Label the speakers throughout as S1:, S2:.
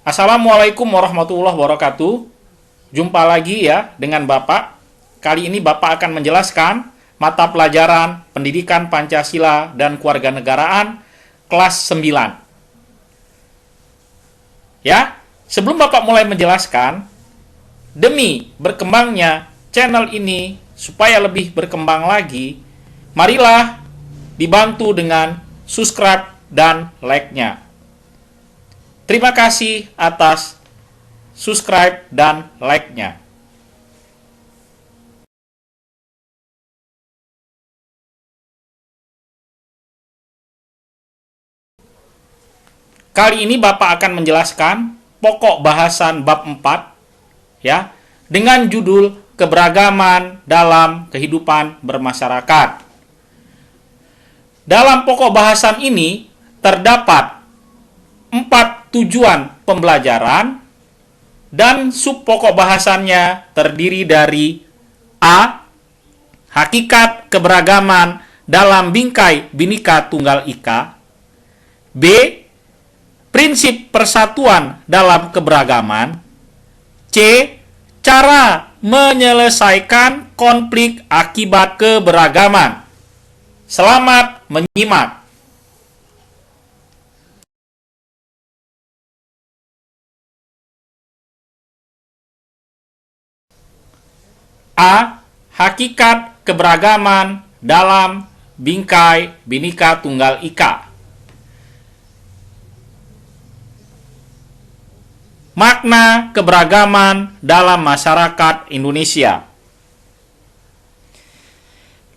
S1: Assalamualaikum warahmatullahi wabarakatuh. Jumpa lagi ya dengan Bapak. Kali ini Bapak akan menjelaskan mata pelajaran Pendidikan Pancasila dan Kewarganegaraan kelas 9. Ya, sebelum Bapak mulai menjelaskan, demi berkembangnya channel ini supaya lebih berkembang lagi, marilah dibantu dengan subscribe dan like-nya. Terima kasih atas subscribe dan like-nya. Kali ini Bapak akan menjelaskan pokok bahasan bab 4 ya, dengan judul keberagaman dalam kehidupan bermasyarakat. Dalam pokok bahasan ini terdapat 4 tujuan pembelajaran dan subpokok bahasannya terdiri dari A. Hakikat keberagaman dalam bingkai Bhinneka Tunggal Ika. B. Prinsip persatuan dalam keberagaman. C. Cara menyelesaikan konflik akibat keberagaman. Selamat menyimak. A. Hakikat keberagaman dalam bingkai Bhinneka Tunggal Ika. Makna keberagaman dalam masyarakat Indonesia.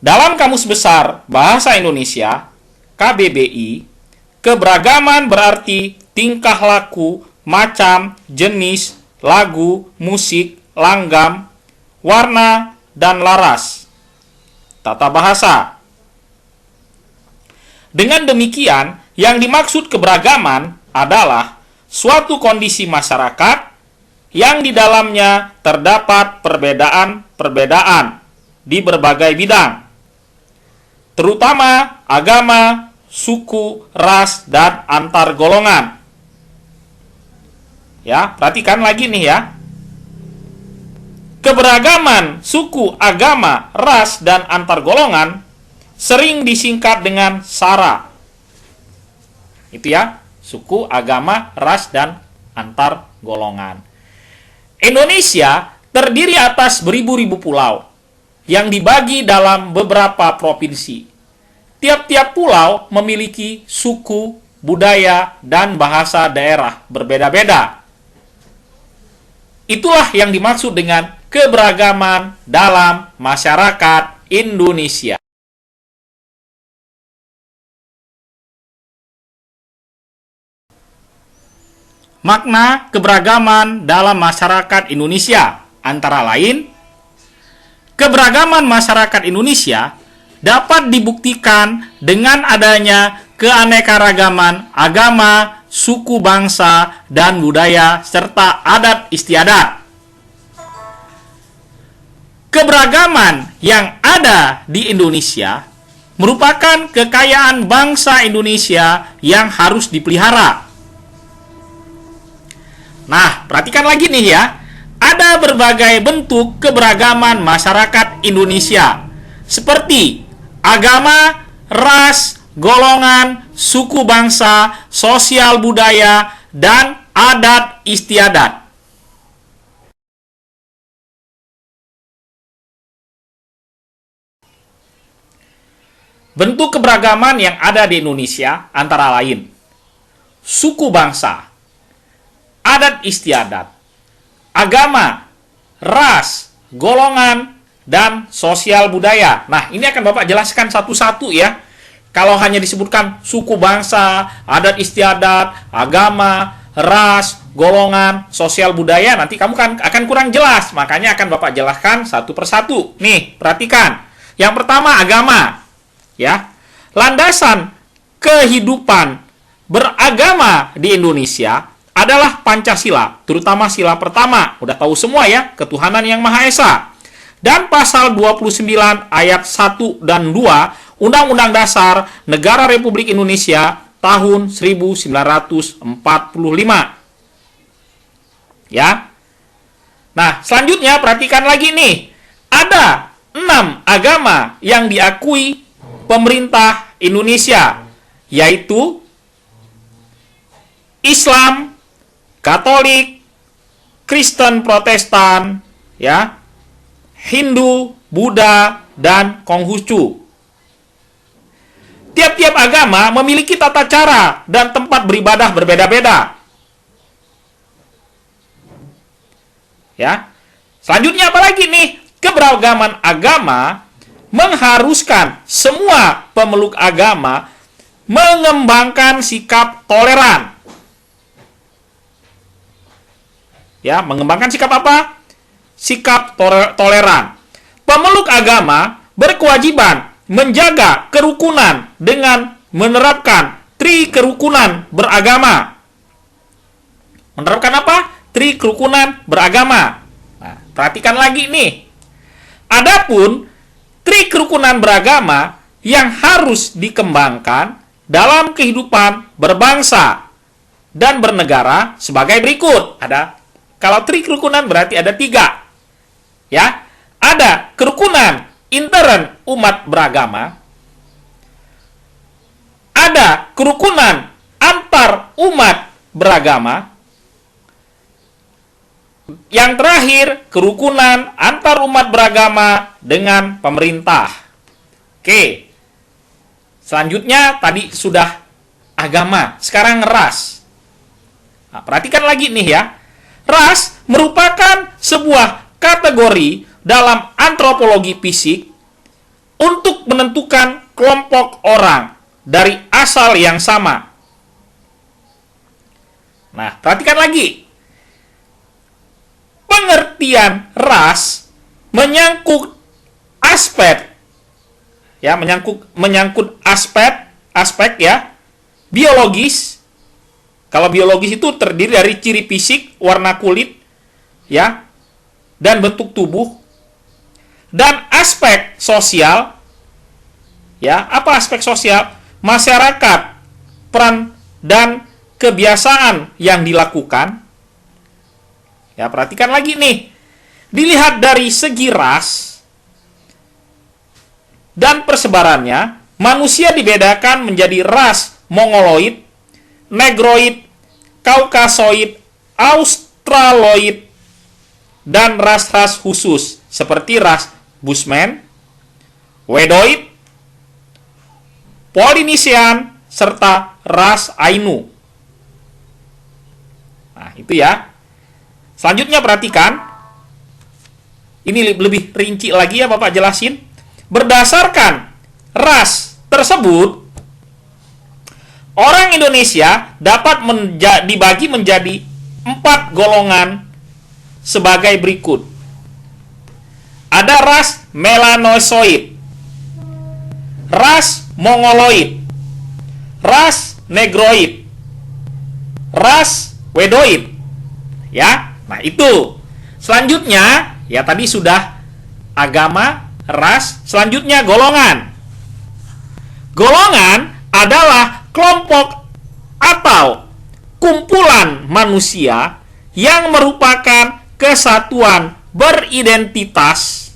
S1: Dalam Kamus Besar Bahasa Indonesia (KBBI), keberagaman berarti tingkah laku, macam, jenis, lagu, musik, langgam, warna, dan laras. Tata bahasa. Dengan demikian, yang dimaksud keberagaman adalah suatu kondisi masyarakat yang di dalamnya terdapat perbedaan-perbedaan di berbagai bidang, terutama agama, suku, ras, dan antar golongan. Ya, perhatikan lagi nih ya. Keberagaman suku, agama, ras, dan antar golongan sering disingkat dengan SARA. Itu ya, suku, agama, ras, dan antar golongan. Indonesia terdiri atas beribu-ribu pulau yang dibagi dalam beberapa provinsi. Tiap-tiap pulau memiliki suku, budaya, dan bahasa daerah berbeda-beda. Itulah yang dimaksud dengan keberagaman dalam masyarakat Indonesia. Makna keberagaman dalam masyarakat Indonesia antara lain, keberagaman masyarakat Indonesia dapat dibuktikan dengan adanya keanekaragaman agama, suku, bangsa, dan budaya, serta adat istiadat. Keberagaman yang ada di Indonesia merupakan kekayaan bangsa Indonesia yang harus dipelihara. Nah, perhatikan lagi nih ya. Ada berbagai bentuk keberagaman masyarakat Indonesia, seperti agama, ras, golongan, suku bangsa, sosial budaya, dan adat istiadat. Bentuk keberagaman yang ada di Indonesia antara lain suku bangsa, adat istiadat, agama, ras, golongan, dan sosial budaya. Nah, ini akan Bapak jelaskan satu-satu ya. Kalau hanya disebutkan suku bangsa, adat istiadat, agama, ras, golongan, sosial budaya, nanti kamu akan kurang jelas. Makanya akan Bapak jelaskan satu persatu. Nih, perhatikan. Yang pertama, agama. Ya, landasan kehidupan beragama di Indonesia adalah Pancasila, terutama sila pertama. Udah tahu semua ya, ketuhanan yang Maha Esa. Dan pasal 29 ayat 1 dan 2 Undang-Undang Dasar Negara Republik Indonesia tahun 1945. Ya. Nah, selanjutnya perhatikan lagi nih. Ada 6 agama yang diakui pemerintah Indonesia, yaitu Islam, Katolik, Kristen Protestan, ya, Hindu, Buddha, dan Konghucu. Tiap-tiap agama memiliki tata cara dan tempat beribadah berbeda-beda. Ya. Selanjutnya apalagi nih? Keberagaman agama mengharuskan semua pemeluk agama mengembangkan sikap toleran. Ya, mengembangkan sikap apa? Sikap toleran. Pemeluk agama berkewajiban menjaga kerukunan dengan menerapkan tri-kerukunan beragama. Menerapkan apa? Tri-kerukunan beragama. Nah, perhatikan lagi nih. Adapun tri-kerukunan beragama yang harus dikembangkan dalam kehidupan berbangsa dan bernegara sebagai berikut. Kalau tri-kerukunan berarti ada 3. Ya, ada kerukunan intern umat beragama, ada kerukunan antar umat beragama, yang terakhir kerukunan antar umat beragama dengan pemerintah. Oke. Selanjutnya tadi sudah agama, sekarang ras. Nah, perhatikan lagi nih ya. Ras merupakan sebuah kategori dalam antropologi fisik untuk menentukan kelompok orang dari asal yang sama. Nah, perhatikan lagi. Pengertian ras menyangkut aspek aspek ya biologis. Kalau biologis itu terdiri dari ciri fisik, warna kulit, ya, dan bentuk tubuh. Dan aspek sosial, ya, apa aspek sosial? Masyarakat, peran dan kebiasaan yang dilakukan. Ya, perhatikan lagi nih. Dilihat dari segi ras dan persebarannya, manusia dibedakan menjadi ras Mongoloid, Negroid, Kaukasoid, Australoid, dan ras-ras khusus seperti ras Bushman, Wedoid, Polynesian, serta ras Ainu. Nah, itu ya. Selanjutnya perhatikan, ini lebih rinci lagi ya Bapak jelasin. Berdasarkan ras tersebut, orang Indonesia dapat dibagi menjadi 4 golongan sebagai berikut. Ada ras Melanosoid, ras Mongoloid, ras Negroid, ras Wedoid. Ya. Nah, itu. Selanjutnya, ya tadi sudah agama, ras, selanjutnya golongan. Golongan adalah kelompok atau kumpulan manusia yang merupakan kesatuan beridentitas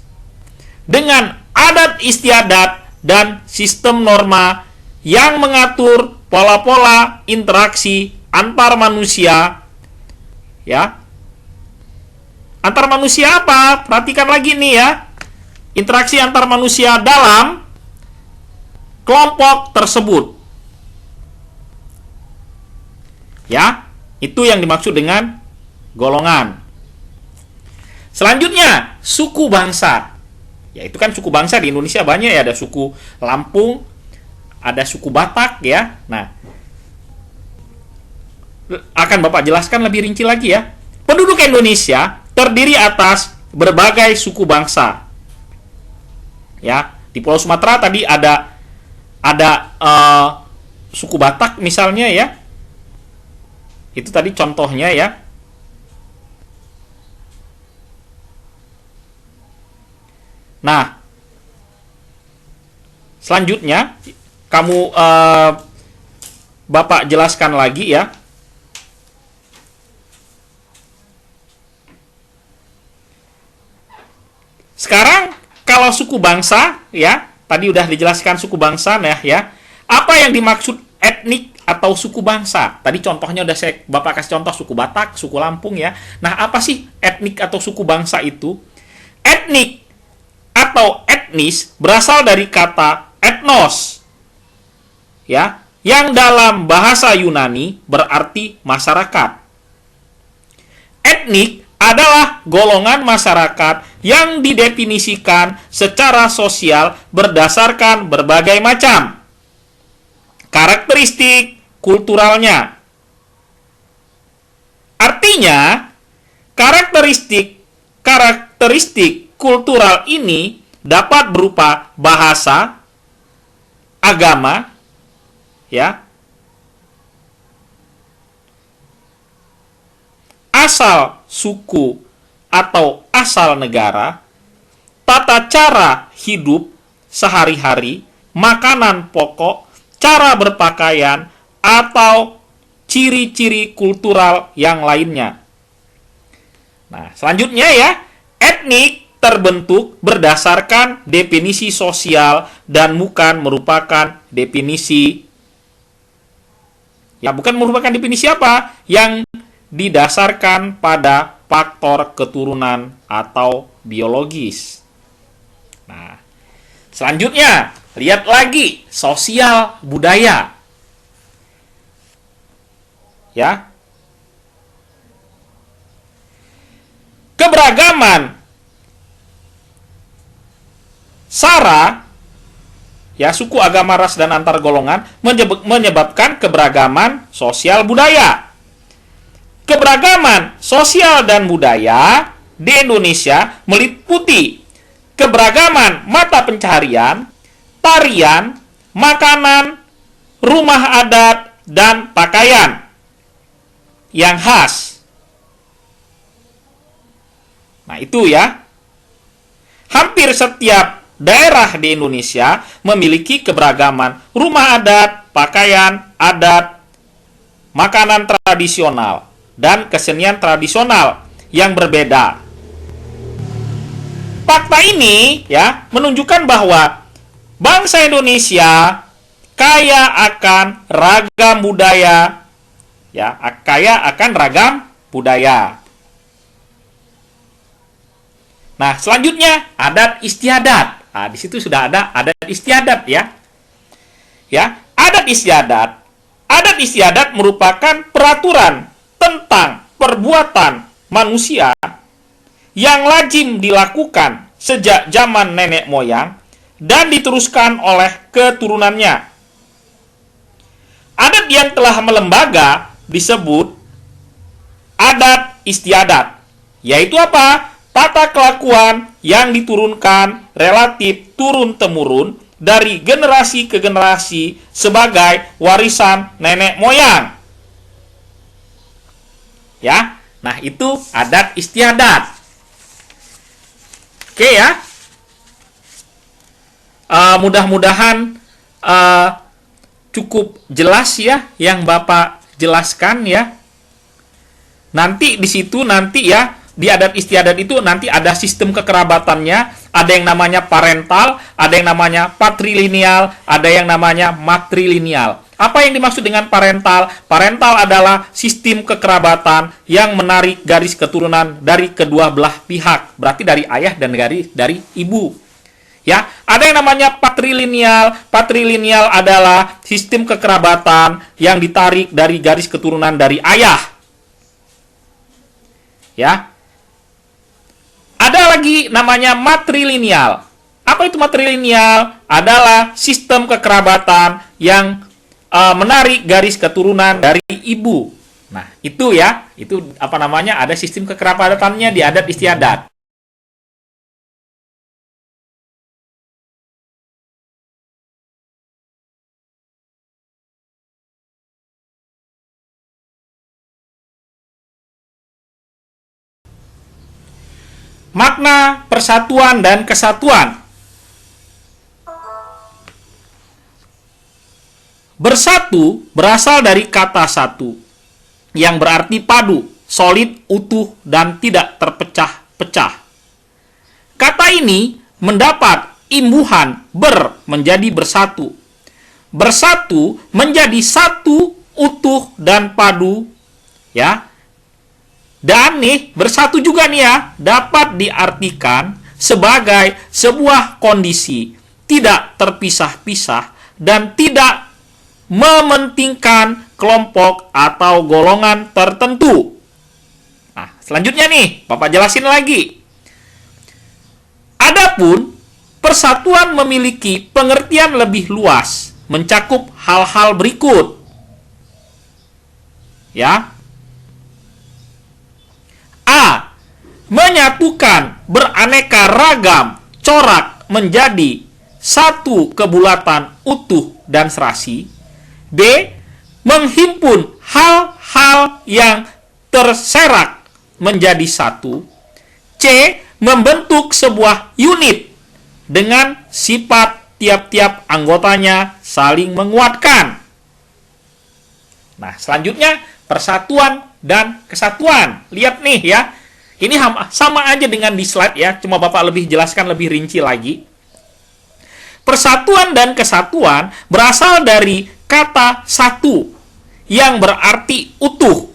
S1: dengan adat istiadat dan sistem norma yang mengatur pola-pola interaksi antar manusia. Ya. Antar manusia apa? Perhatikan lagi nih ya. Interaksi antar manusia dalam kelompok tersebut. Ya, itu yang dimaksud dengan golongan. Selanjutnya, suku bangsa. Ya, itu kan suku bangsa di Indonesia banyak ya, ada suku Lampung, ada suku Batak ya. Nah, akan Bapak jelaskan lebih rinci lagi ya. Penduduk Indonesia terdiri atas berbagai suku bangsa. Ya, di Pulau Sumatera tadi ada suku Batak misalnya ya. Itu tadi contohnya ya. Nah, selanjutnya kamu Bapak jelaskan lagi ya. Sekarang kalau suku bangsa, ya, tadi udah dijelaskan suku bangsa, nah ya. Apa yang dimaksud etnik atau suku bangsa? Tadi contohnya udah Bapak kasih contoh suku Batak, suku Lampung ya. Nah, apa sih etnik atau suku bangsa itu? Etnik atau etnis berasal dari kata etnos. Ya, yang dalam bahasa Yunani berarti masyarakat. Etnik adalah golongan masyarakat yang didefinisikan secara sosial berdasarkan berbagai macam karakteristik kulturalnya. Artinya, karakteristik kultural ini dapat berupa bahasa, agama, ya, asal suku atau asal negara, tata cara hidup sehari-hari, makanan pokok, cara berpakaian, atau ciri-ciri kultural yang lainnya. Nah, selanjutnya ya, etnik terbentuk berdasarkan definisi sosial dan bukan merupakan definisi apa? Yang didasarkan pada faktor keturunan atau biologis. Nah, selanjutnya, lihat lagi sosial budaya. Ya. Keberagaman sara, ya, suku, agama, ras, dan antar golongan menyebabkan keberagaman sosial budaya. Keberagaman sosial dan budaya di Indonesia meliputi keberagaman mata pencaharian, tarian, makanan, rumah adat, dan pakaian yang khas. Nah, itu ya. Hampir setiap daerah di Indonesia memiliki keberagaman rumah adat, pakaian adat, makanan tradisional, dan kesenian tradisional yang berbeda. Fakta ini ya menunjukkan bahwa bangsa Indonesia kaya akan ragam budaya, ya, kaya akan ragam budaya. Nah, selanjutnya adat istiadat. Nah, di situ sudah ada adat istiadat ya. Ya, adat istiadat. Adat istiadat merupakan peraturan tentang perbuatan manusia yang lazim dilakukan sejak zaman nenek moyang dan diteruskan oleh keturunannya. Adat yang telah melembaga disebut adat istiadat, yaitu apa? Tata kelakuan yang diturunkan relatif turun-temurun dari generasi ke generasi sebagai warisan nenek moyang. Ya, nah itu adat istiadat. Oke ya. Mudah-mudahan cukup jelas ya yang Bapak jelaskan ya. Nanti di situ ya di adat istiadat itu nanti ada sistem kekerabatannya, ada yang namanya parental, ada yang namanya patrilineal, ada yang namanya matrilineal. Apa yang dimaksud dengan parental? Parental adalah sistem kekerabatan yang menarik garis keturunan dari kedua belah pihak, berarti dari ayah dan dari ibu. Ya, ada yang namanya patrilineal. Patrilineal adalah sistem kekerabatan yang ditarik dari garis keturunan dari ayah. Ya. Ada lagi namanya matrilineal. Apa itu matrilineal? Adalah sistem kekerabatan yang menarik garis keturunan dari ibu. Nah, itu ya, itu apa namanya? Ada sistem kekerabatannya di adat istiadat. Makna persatuan dan kesatuan. Bersatu berasal dari kata satu, yang berarti padu, solid, utuh, dan tidak terpecah-pecah. Kata ini mendapat imbuhan ber menjadi bersatu. Bersatu menjadi satu, utuh dan padu, ya. Dan nih, bersatu juga nih ya, dapat diartikan sebagai sebuah kondisi tidak terpisah-pisah dan tidak mementingkan kelompok atau golongan tertentu. Nah, selanjutnya nih, Bapak jelasin lagi. Adapun persatuan memiliki pengertian lebih luas, mencakup hal-hal berikut. Ya. A. Menyatukan beraneka ragam corak menjadi satu kebulatan utuh dan serasi. B. Menghimpun hal-hal yang terserak menjadi satu. C. Membentuk sebuah unit dengan sifat tiap-tiap anggotanya saling menguatkan. Nah, selanjutnya persatuan dan kesatuan. Lihat nih ya. Ini sama aja dengan di slide ya, cuma Bapak lebih jelaskan lebih rinci lagi. Persatuan dan kesatuan berasal dari kata satu yang berarti utuh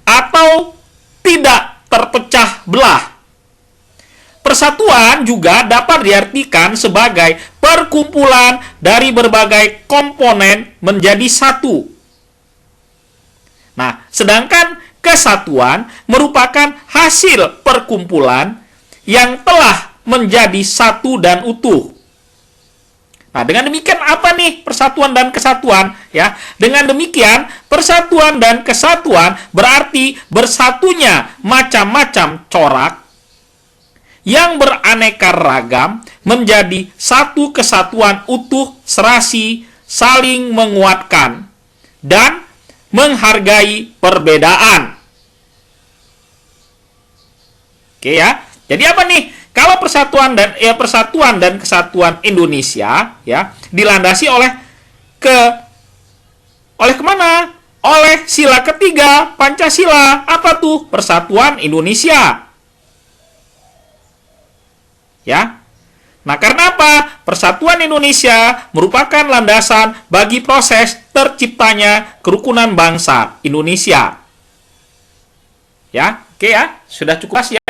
S1: atau tidak terpecah belah. Persatuan juga dapat diartikan sebagai perkumpulan dari berbagai komponen menjadi satu. Nah, sedangkan kesatuan merupakan hasil perkumpulan yang telah menjadi satu dan utuh. Nah, dengan demikian apa nih persatuan dan kesatuan? Ya, dengan demikian persatuan dan kesatuan berarti bersatunya macam-macam corak yang beraneka ragam menjadi satu kesatuan utuh, serasi, saling menguatkan, dan menghargai perbedaan. Oke ya. Jadi apa nih? Kalau persatuan dan kesatuan Indonesia ya dilandasi oleh kemana? Oleh sila ketiga Pancasila. Apa tuh? Persatuan Indonesia. Ya. Nah, karena apa? Persatuan Indonesia merupakan landasan bagi proses terciptanya kerukunan bangsa Indonesia. Ya, oke ya. Sudah cukup ya.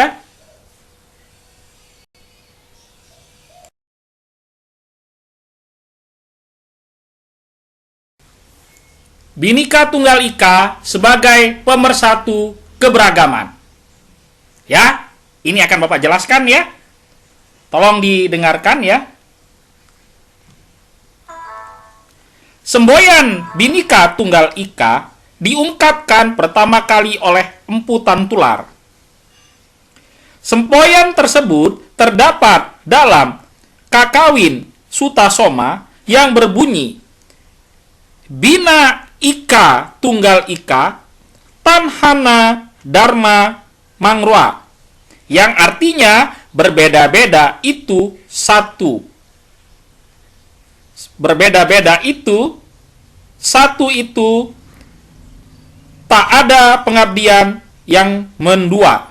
S1: Bhinneka Tunggal Ika sebagai pemersatu keberagaman. Ya, ini akan Bapak jelaskan ya. Tolong didengarkan ya. Semboyan Bhinneka Tunggal Ika diungkapkan pertama kali oleh Empu Tantular. Semboyan tersebut terdapat dalam Kakawin Sutasoma yang berbunyi Bina Ika Tunggal Ika Tanhana Dharma Mangrua, yang artinya berbeda-beda itu satu. Berbeda-beda itu satu, itu tak ada pengabdian yang mendua.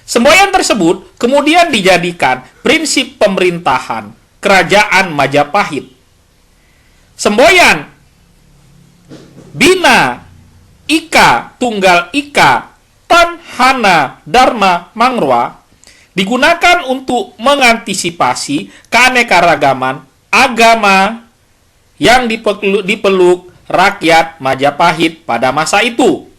S1: Semboyan tersebut kemudian dijadikan prinsip pemerintahan Kerajaan Majapahit. Semboyan Bina Ika Tunggal Ika Tanhana Dharma Mangrua digunakan untuk mengantisipasi keanekaragaman agama yang dipeluk rakyat Majapahit pada masa itu.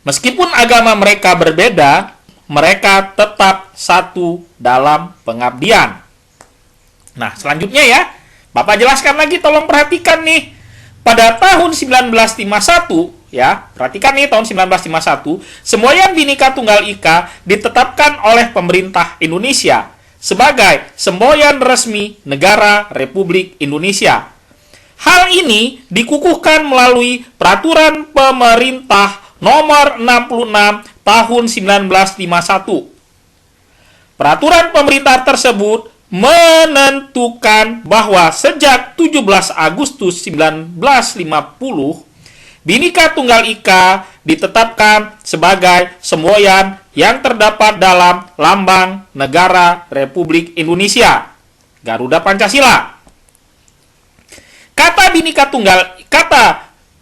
S1: Meskipun agama mereka berbeda, mereka tetap satu dalam pengabdian. Nah, selanjutnya ya, Bapak jelaskan lagi, tolong perhatikan nih. Pada tahun 1951, ya, perhatikan nih, tahun 1951, semboyan Bhinneka Tunggal Ika ditetapkan oleh pemerintah Indonesia sebagai semboyan resmi Negara Republik Indonesia. Hal ini dikukuhkan melalui Peraturan Pemerintah Nomor 66 Tahun 1951. Peraturan pemerintah tersebut menentukan bahwa sejak 17 Agustus 1950, Bhinneka Tunggal Ika ditetapkan sebagai semboyan yang terdapat dalam lambang negara Republik Indonesia, Garuda Pancasila. Kata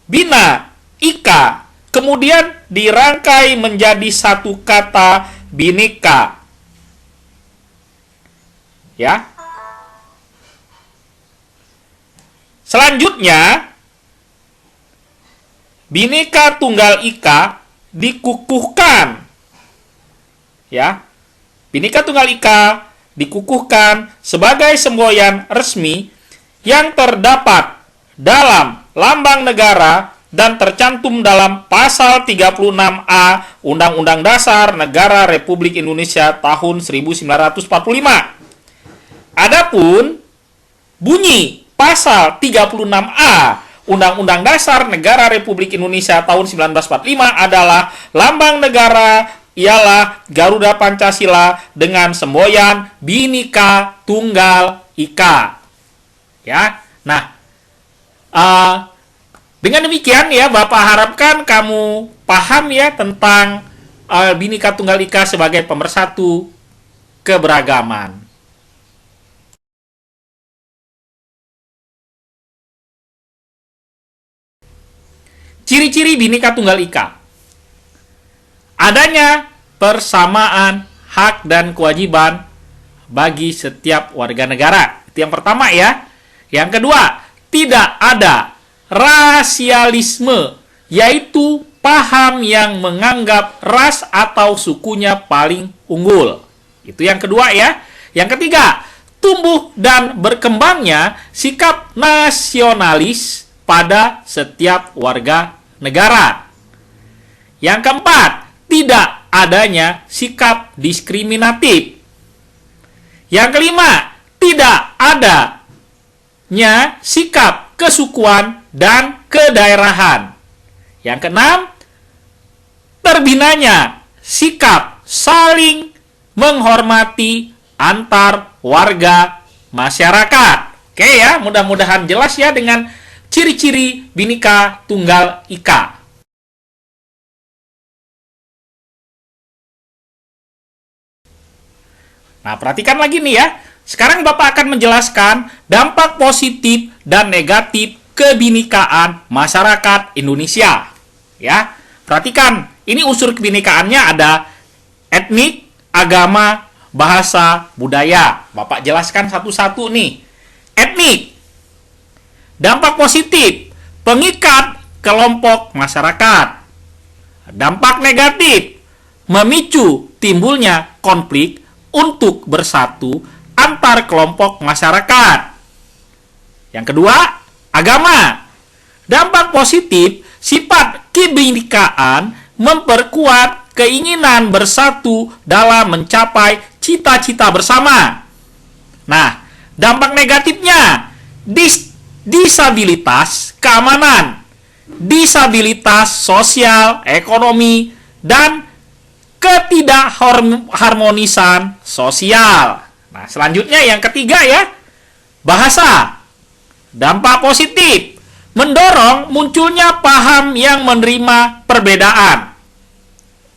S1: Bina Ika kemudian dirangkai menjadi satu kata Bhinneka. Ya. Selanjutnya, Bhinneka Tunggal Ika dikukuhkan. Ya. Bhinneka Tunggal Ika dikukuhkan sebagai semboyan resmi yang terdapat dalam lambang negara dan tercantum dalam pasal 36A Undang-Undang Dasar Negara Republik Indonesia tahun 1945. Adapun bunyi pasal 36A Undang-Undang Dasar Negara Republik Indonesia tahun 1945 adalah lambang negara ialah Garuda Pancasila dengan semboyan Bhinneka Tunggal Ika. Ya. Nah, dengan demikian ya Bapak harapkan kamu paham ya tentang Bhinneka Tunggal Ika sebagai pemersatu keberagaman. Ciri-ciri Bhinneka Tunggal Ika. Adanya persamaan hak dan kewajiban bagi setiap warga negara. Itu yang pertama ya. Yang kedua, tidak ada rasialisme, yaitu paham yang menganggap ras atau sukunya paling unggul. Itu yang kedua ya. Yang ketiga, tumbuh dan berkembangnya sikap nasionalis pada setiap warga negara. Yang keempat, tidak adanya sikap diskriminatif. Yang kelima, tidak adanya sikap kesukuan dan kedaerahan. Yang keenam, terbinanya sikap saling menghormati antar warga masyarakat. Oke ya, mudah-mudahan jelas ya dengan ciri-ciri Bhinneka Tunggal Ika. Nah, perhatikan lagi nih ya. Sekarang Bapak akan menjelaskan dampak positif dan negatif kebhinekaan masyarakat Indonesia. Ya, perhatikan. Ini unsur kebhinekaannya ada etnik, agama, bahasa, budaya. Bapak jelaskan satu-satu nih. Etnik. Dampak positif, pengikat kelompok masyarakat. Dampak negatif, memicu timbulnya konflik untuk bersatu antar kelompok masyarakat. Yang kedua, agama. Dampak positif, sifat kebhinekaan memperkuat keinginan bersatu dalam mencapai cita-cita bersama. Nah, dampak negatifnya, disabilitas keamanan, disabilitas sosial, ekonomi, dan ketidakharmonisan sosial. Nah, selanjutnya yang ketiga ya, bahasa. Dampak positif, mendorong munculnya paham yang menerima perbedaan.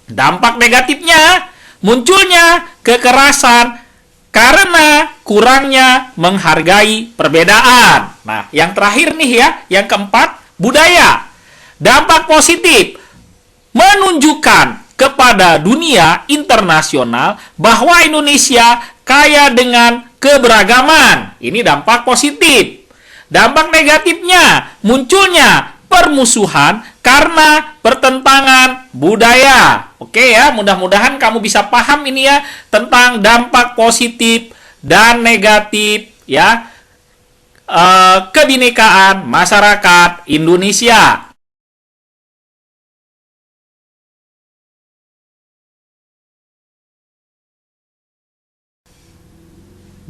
S1: Dampak negatifnya, munculnya kekerasan karena kurangnya menghargai perbedaan. Nah, yang terakhir nih ya, yang keempat, budaya. Dampak positif, menunjukkan kepada dunia internasional bahwa Indonesia kaya dengan keberagaman. Ini dampak positif. Dampak negatifnya, munculnya permusuhan karena pertentangan budaya. Oke ya, mudah-mudahan kamu bisa paham ini ya tentang dampak positif dan negatif ya kebhinekaan masyarakat Indonesia.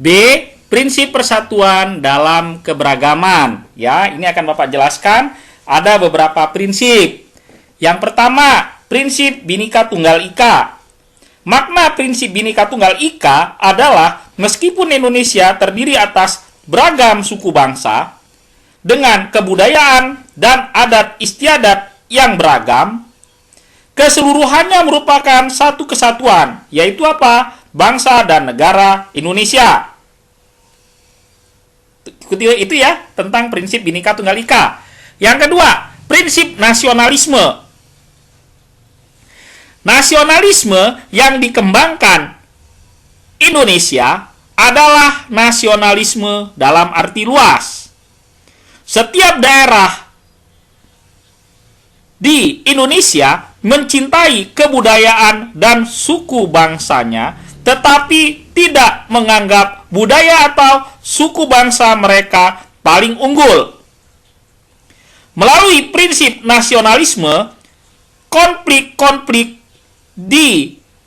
S1: B. Prinsip persatuan dalam keberagaman. Ya, ini akan Bapak jelaskan. Ada beberapa prinsip. Yang pertama, prinsip Bhinneka Tunggal Ika. Makna prinsip Bhinneka Tunggal Ika adalah meskipun Indonesia terdiri atas beragam suku bangsa dengan kebudayaan dan adat istiadat yang beragam, keseluruhannya merupakan satu kesatuan, yaitu apa? Bangsa dan negara Indonesia. Itu ya, tentang prinsip Bhinneka Tunggal Ika. Yang kedua, prinsip nasionalisme. Nasionalisme yang dikembangkan Indonesia adalah nasionalisme dalam arti luas. Setiap daerah di Indonesia mencintai kebudayaan dan suku bangsanya, tetapi tidak menganggap budaya atau suku bangsa mereka paling unggul. Melalui prinsip nasionalisme, konflik-konflik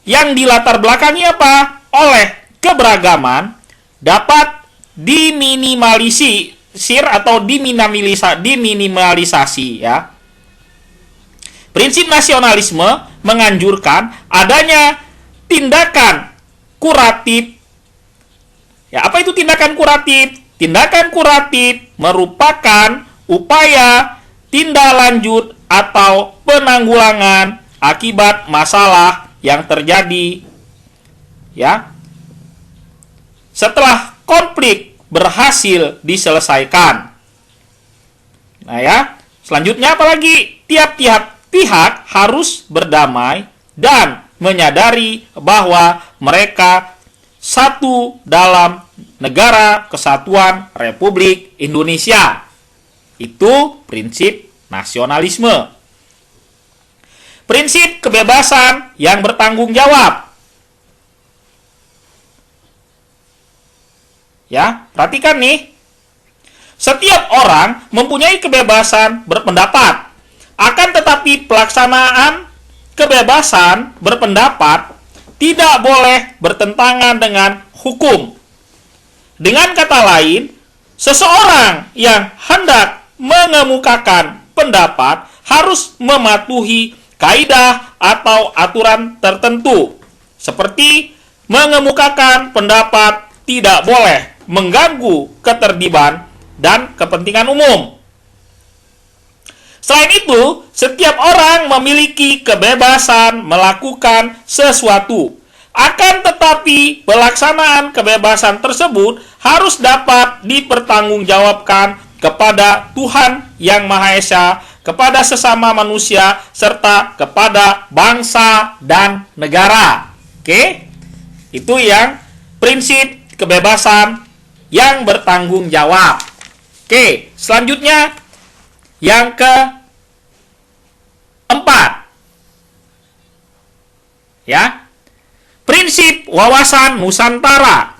S1: yang dilatar belakangi apa? Oleh keberagaman dapat diminimalisir atau diminimalisasi ya. Prinsip nasionalisme menganjurkan adanya tindakan kuratif. Ya, apa itu tindakan kuratif? Tindakan kuratif merupakan upaya tindak lanjut atau penanggulangan akibat masalah yang terjadi ya setelah konflik berhasil diselesaikan. Nah ya, selanjutnya apalagi? Tiap-tiap pihak harus berdamai dan menyadari bahwa mereka satu dalam negara kesatuan Republik Indonesia. Itu prinsip nasionalisme. Prinsip kebebasan yang bertanggung jawab. Ya, perhatikan nih. Setiap orang mempunyai kebebasan berpendapat. Akan tetapi pelaksanaan kebebasan berpendapat tidak boleh bertentangan dengan hukum. Dengan kata lain, seseorang yang hendak mengemukakan pendapat harus mematuhi kaidah atau aturan tertentu, seperti mengemukakan pendapat tidak boleh mengganggu ketertiban dan kepentingan umum. Selain itu, setiap orang memiliki kebebasan melakukan sesuatu. Akan tetapi, pelaksanaan kebebasan tersebut harus dapat dipertanggungjawabkan kepada Tuhan Yang Maha Esa, kepada sesama manusia, serta kepada bangsa dan negara. Oke? Itu yang prinsip kebebasan yang bertanggung jawab. Oke, selanjutnya yang keempat. Ya. Prinsip wawasan Nusantara.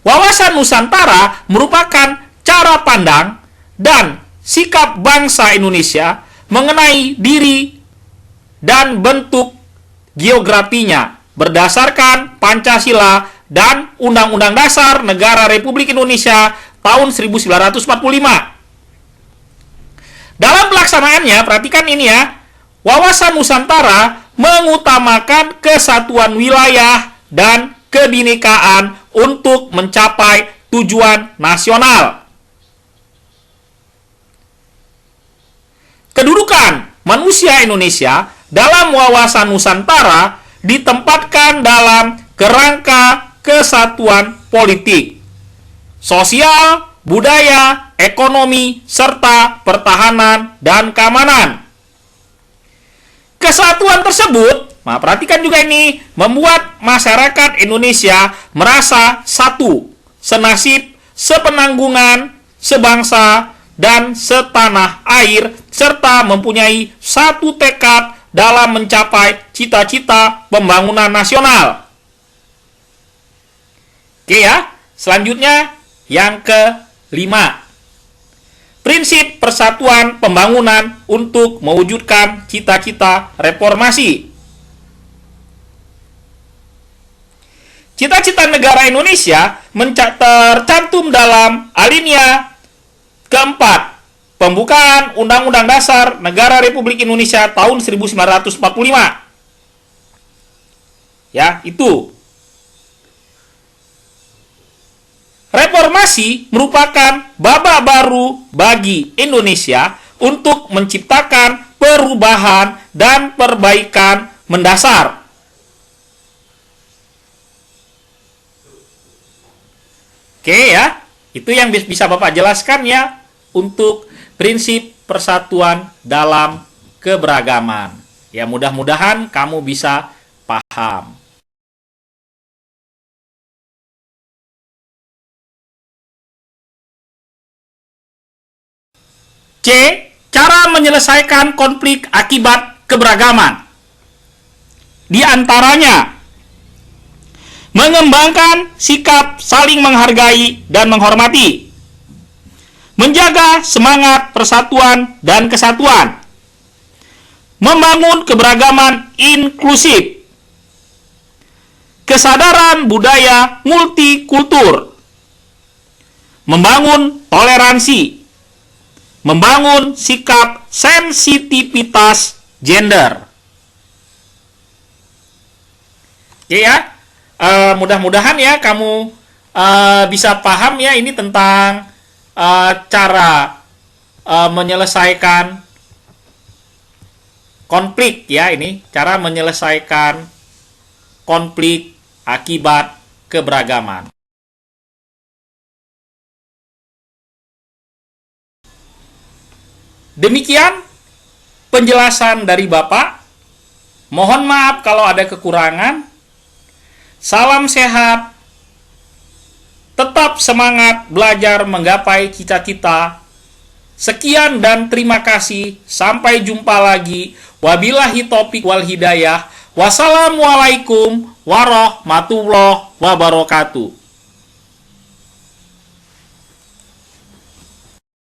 S1: Wawasan Nusantara merupakan cara pandang dan sikap bangsa Indonesia mengenai diri dan bentuk geografinya berdasarkan Pancasila dan Undang-Undang Dasar Negara Republik Indonesia tahun 1945. Dalam pelaksanaannya, perhatikan ini ya, wawasan Nusantara mengutamakan kesatuan wilayah dan kebinekaan untuk mencapai tujuan nasional. Kedudukan manusia Indonesia dalam wawasan Nusantara ditempatkan dalam kerangka kesatuan politik, sosial, budaya, ekonomi, serta pertahanan dan keamanan. Kesatuan tersebut, nah perhatikan juga ini, membuat masyarakat Indonesia merasa satu, senasib, sepenanggungan, sebangsa, dan setanah air, serta mempunyai satu tekad dalam mencapai cita-cita pembangunan nasional. Oke ya, selanjutnya yang kelima. Prinsip persatuan pembangunan untuk mewujudkan cita-cita reformasi. Cita-cita negara Indonesia tercantum dalam alinea keempat, pembukaan Undang-Undang Dasar Negara Republik Indonesia tahun 1945. Ya, itu. Reformasi merupakan babak baru bagi Indonesia untuk menciptakan perubahan dan perbaikan mendasar. Oke ya, itu yang bisa Bapak jelaskan ya untuk prinsip persatuan dalam keberagaman. Ya, mudah-mudahan kamu bisa paham. C. Cara menyelesaikan konflik akibat keberagaman. Di antaranya, mengembangkan sikap saling menghargai dan menghormati, menjaga semangat persatuan dan kesatuan, membangun keberagaman inklusif, kesadaran budaya multikultur, membangun toleransi, membangun sikap sensitivitas gender. Oke ya. Mudah-mudahan ya kamu bisa paham ya ini tentang cara menyelesaikan konflik ya, ini cara menyelesaikan konflik akibat keberagaman. Demikian penjelasan dari Bapak. Mohon maaf kalau ada kekurangan. Salam sehat, tetap semangat belajar menggapai cita-cita. Sekian dan terima kasih. Sampai jumpa lagi. Wabillahi taufiq wal hidayah. Wassalamualaikum warahmatullahi wabarakatuh.